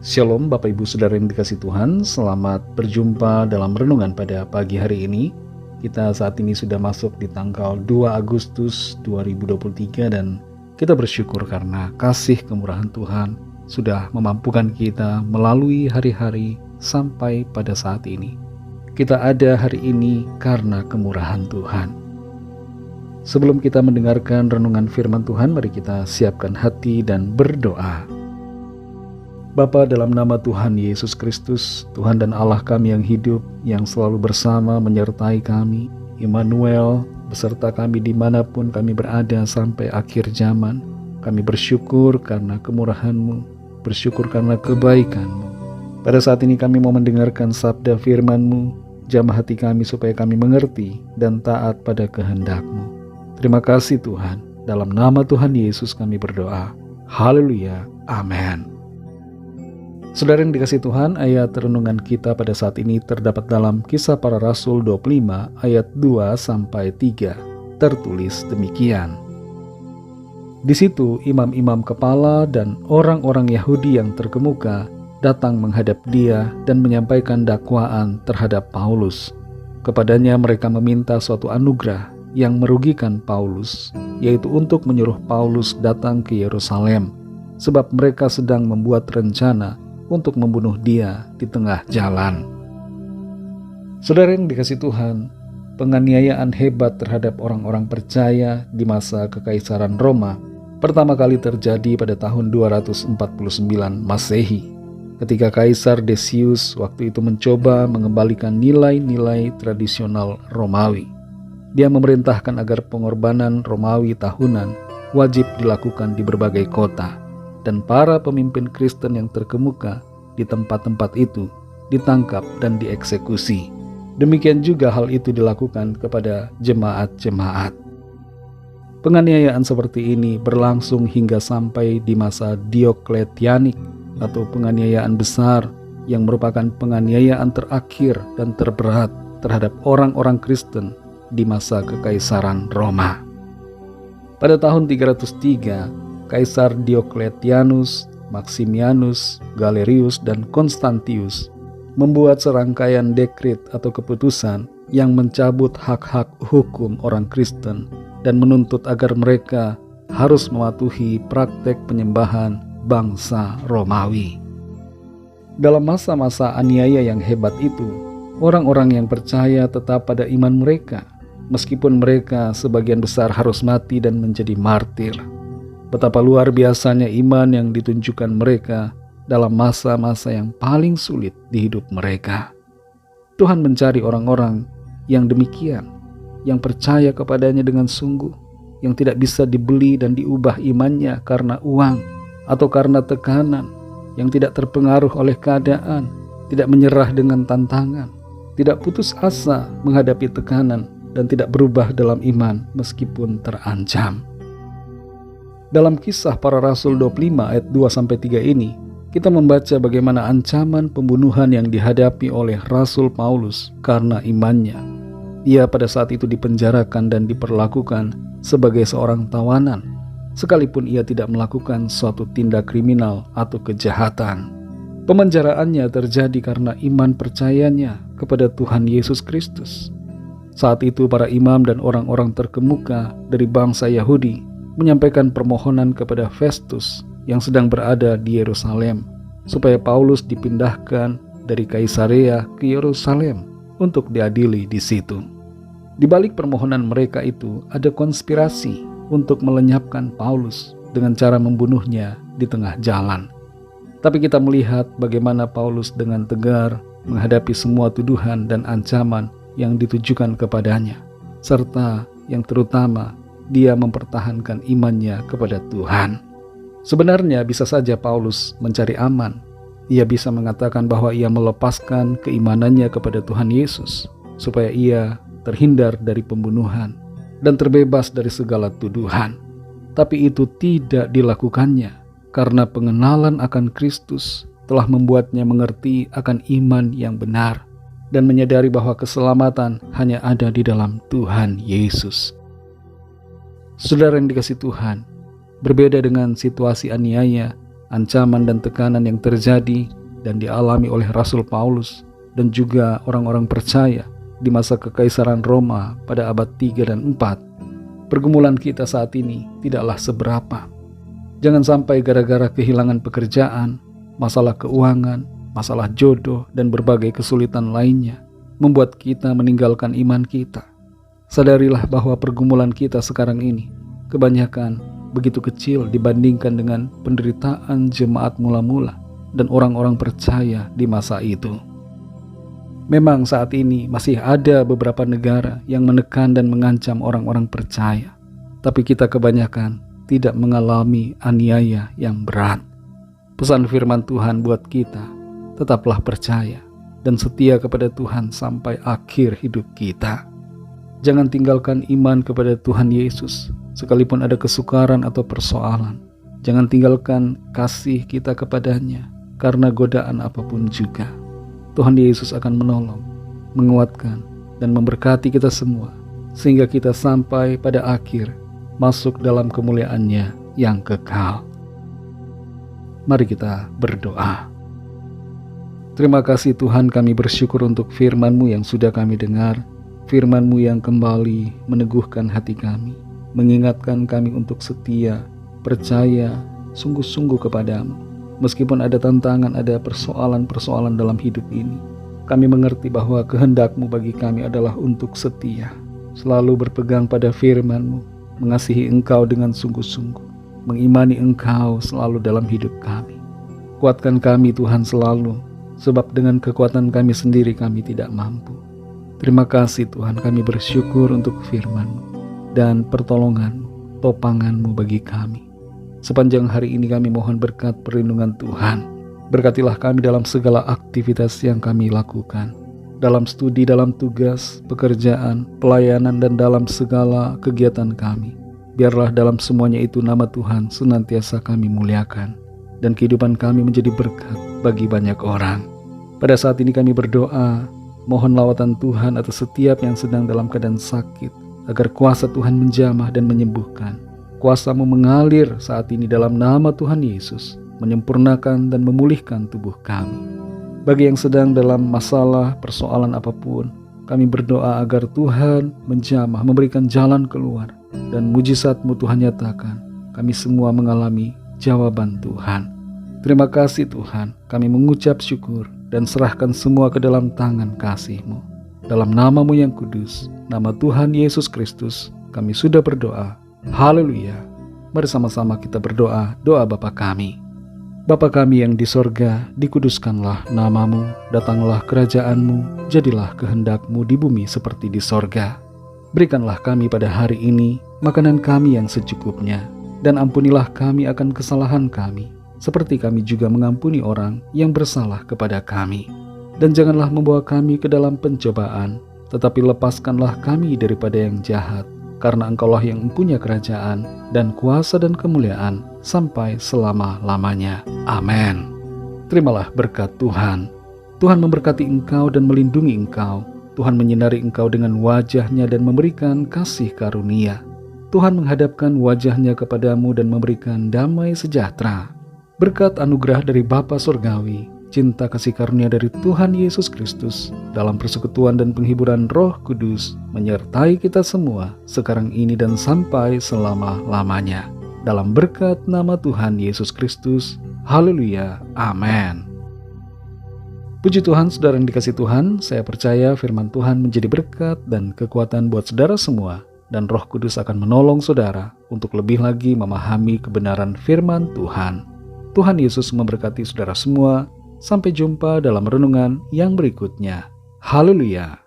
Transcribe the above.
Shalom Bapak Ibu Saudara yang dikasihi Tuhan, selamat berjumpa dalam renungan pada pagi hari ini. Kita saat ini sudah masuk di tanggal 2 Agustus 2023 dan kita bersyukur karena kasih kemurahan Tuhan sudah memampukan kita melalui hari-hari sampai pada saat ini. Kita ada hari ini karena kemurahan Tuhan. Sebelum kita mendengarkan renungan firman Tuhan, mari kita siapkan hati dan berdoa. Bapa, dalam nama Tuhan Yesus Kristus, Tuhan dan Allah kami yang hidup, yang selalu bersama menyertai kami, Immanuel, beserta kami dimanapun kami berada sampai akhir zaman. Kami bersyukur karena kemurahan-Mu, bersyukur karena kebaikan-Mu. Pada saat ini kami mau mendengarkan sabda firman-Mu, jamah hati kami supaya kami mengerti dan taat pada kehendak-Mu. Terima kasih Tuhan, dalam nama Tuhan Yesus kami berdoa. Haleluya, amin. Saudara yang dikasihi Tuhan, ayat renungan kita pada saat ini terdapat dalam Kisah Para Rasul 25 ayat 2-3. Tertulis demikian. Di situ imam-imam kepala dan orang-orang Yahudi yang terkemuka datang menghadap dia dan menyampaikan dakwaan terhadap Paulus. Kepadanya mereka meminta suatu anugerah yang merugikan Paulus, yaitu untuk menyuruh Paulus datang ke Yerusalem, sebab mereka sedang membuat rencana untuk membunuh dia di tengah jalan. Saudara yang dikasihi Tuhan, penganiayaan hebat terhadap orang-orang percaya di masa Kekaisaran Roma pertama kali terjadi pada tahun 249 Masehi, ketika Kaisar Decius waktu itu mencoba mengembalikan nilai-nilai tradisional Romawi. Dia memerintahkan agar pengorbanan Romawi tahunan wajib dilakukan di berbagai kota, dan para pemimpin Kristen yang terkemuka di tempat-tempat itu ditangkap dan dieksekusi. Demikian juga hal itu dilakukan kepada jemaat-jemaat. Penganiayaan seperti ini berlangsung hingga sampai di masa Diokletianik atau penganiayaan besar yang merupakan penganiayaan terakhir dan terberat terhadap orang-orang Kristen di masa Kekaisaran Roma. Pada tahun 303, Kaisar Diokletianus, Maximianus, Galerius, dan Konstantius membuat serangkaian dekret atau keputusan yang mencabut hak-hak hukum orang Kristen dan menuntut agar mereka harus mematuhi praktek penyembahan bangsa Romawi. Dalam masa-masa aniaya yang hebat itu, orang-orang yang percaya tetap pada iman mereka, meskipun mereka sebagian besar harus mati dan menjadi martir. Betapa luar biasanya iman yang ditunjukkan mereka dalam masa-masa yang paling sulit di hidup mereka. Tuhan mencari orang-orang yang demikian, yang percaya kepadanya dengan sungguh, yang tidak bisa dibeli dan diubah imannya karena uang atau karena tekanan, yang tidak terpengaruh oleh keadaan, tidak menyerah dengan tantangan, tidak putus asa menghadapi tekanan, dan tidak berubah dalam iman meskipun terancam. Dalam Kisah Para Rasul 25 ayat 2-3 ini, kita membaca bagaimana ancaman pembunuhan yang dihadapi oleh Rasul Paulus karena imannya. Ia pada saat itu dipenjarakan dan diperlakukan sebagai seorang tawanan, sekalipun ia tidak melakukan suatu tindak kriminal atau kejahatan. Pemenjaraannya terjadi karena iman percayanya kepada Tuhan Yesus Kristus. Saat itu para imam dan orang-orang terkemuka dari bangsa Yahudi menyampaikan permohonan kepada Festus yang sedang berada di Yerusalem supaya Paulus dipindahkan dari Kaisarea ke Yerusalem untuk diadili di situ. Di balik permohonan mereka itu ada konspirasi untuk melenyapkan Paulus dengan cara membunuhnya di tengah jalan. Tapi kita melihat bagaimana Paulus dengan tegar menghadapi semua tuduhan dan ancaman yang ditujukan kepadanya, serta yang terutama dia mempertahankan imannya kepada Tuhan. Sebenarnya bisa saja Paulus mencari aman. Ia bisa mengatakan bahwa ia melepaskan keimanannya kepada Tuhan Yesus supaya ia terhindar dari pembunuhan dan terbebas dari segala tuduhan. Tapi itu tidak dilakukannya karena pengenalan akan Kristus telah membuatnya mengerti akan iman yang benar dan menyadari bahwa keselamatan hanya ada di dalam Tuhan Yesus. Saudara yang dikasihi Tuhan, berbeda dengan situasi aniaya ancaman dan tekanan yang terjadi dan dialami oleh Rasul Paulus dan juga orang-orang percaya di masa Kekaisaran Roma pada abad 3 dan 4, pergumulan kita saat ini tidaklah seberapa. Jangan sampai gara-gara kehilangan pekerjaan, masalah keuangan, masalah jodoh, dan berbagai kesulitan lainnya membuat kita meninggalkan iman kita. Sadarilah bahwa pergumulan kita sekarang ini kebanyakan begitu kecil dibandingkan dengan penderitaan jemaat mula-mula dan orang-orang percaya di masa itu. Memang saat ini masih ada beberapa negara yang menekan dan mengancam orang-orang percaya, tapi kita kebanyakan tidak mengalami aniaya yang berat. Pesan firman Tuhan buat kita, tetaplah percaya dan setia kepada Tuhan sampai akhir hidup kita. Jangan tinggalkan iman kepada Tuhan Yesus, sekalipun ada kesukaran atau persoalan. Jangan tinggalkan kasih kita kepadanya, karena godaan apapun juga. Tuhan Yesus akan menolong, menguatkan, dan memberkati kita semua, sehingga kita sampai pada akhir masuk dalam kemuliaan-Nya yang kekal. Mari kita berdoa. Terima kasih Tuhan, kami bersyukur untuk firman-Mu yang sudah kami dengar, firman-Mu yang kembali meneguhkan hati kami, mengingatkan kami untuk setia, percaya, sungguh-sungguh kepadamu. Meskipun ada tantangan, ada persoalan-persoalan dalam hidup ini, kami mengerti bahwa kehendak-Mu bagi kami adalah untuk setia, selalu berpegang pada firman-Mu, mengasihi Engkau dengan sungguh-sungguh, mengimani Engkau selalu dalam hidup kami. Kuatkan kami Tuhan selalu, sebab dengan kekuatan kami sendiri kami tidak mampu. Terima kasih Tuhan, kami bersyukur untuk firman-Mu dan pertolongan-Mu, topangan-Mu bagi kami. Sepanjang hari ini kami mohon berkat perlindungan Tuhan. Berkatilah kami dalam segala aktivitas yang kami lakukan, dalam studi, dalam tugas, pekerjaan, pelayanan, dan dalam segala kegiatan kami. Biarlah dalam semuanya itu nama Tuhan senantiasa kami muliakan, dan kehidupan kami menjadi berkat bagi banyak orang. Pada saat ini kami berdoa, mohon lawatan Tuhan atas setiap yang sedang dalam keadaan sakit, agar kuasa Tuhan menjamah dan menyembuhkan. Kuasa-Mu mengalir saat ini dalam nama Tuhan Yesus, menyempurnakan dan memulihkan tubuh kami. Bagi yang sedang dalam masalah, persoalan apapun, kami berdoa agar Tuhan menjamah, memberikan jalan keluar, dan mujizat-Mu Tuhan nyatakan. Kami semua mengalami jawaban Tuhan. Terima kasih Tuhan, kami mengucap syukur dan serahkan semua ke dalam tangan kasih-Mu. Dalam nama-Mu yang kudus, nama Tuhan Yesus Kristus, kami sudah berdoa. Haleluya. Mari sama-sama kita berdoa doa Bapa kami. Bapa kami yang di sorga, dikuduskanlah nama-Mu, datanglah kerajaan-Mu, jadilah kehendak-Mu di bumi seperti di sorga. Berikanlah kami pada hari ini makanan kami yang secukupnya, dan ampunilah kami akan kesalahan kami, seperti kami juga mengampuni orang yang bersalah kepada kami. Dan janganlah membawa kami ke dalam pencobaan, tetapi lepaskanlah kami daripada yang jahat. Karena Engkaulah yang mempunyai kerajaan dan kuasa dan kemuliaan sampai selama-lamanya. Amin. Terimalah berkat Tuhan. Tuhan memberkati engkau dan melindungi engkau. Tuhan menyinari engkau dengan wajah-Nya dan memberikan kasih karunia. Tuhan menghadapkan wajah-Nya kepadamu dan memberikan damai sejahtera. Berkat anugerah dari Bapa Surgawi, cinta kasih karunia dari Tuhan Yesus Kristus, dalam persekutuan dan penghiburan Roh Kudus, menyertai kita semua, sekarang ini dan sampai selama-lamanya. Dalam berkat nama Tuhan Yesus Kristus, haleluya, amin. Puji Tuhan, saudara yang dikasihi Tuhan, saya percaya firman Tuhan menjadi berkat dan kekuatan buat saudara semua, dan Roh Kudus akan menolong saudara untuk lebih lagi memahami kebenaran firman Tuhan. Tuhan Yesus memberkati saudara semua. Sampai jumpa dalam renungan yang berikutnya. Haleluya.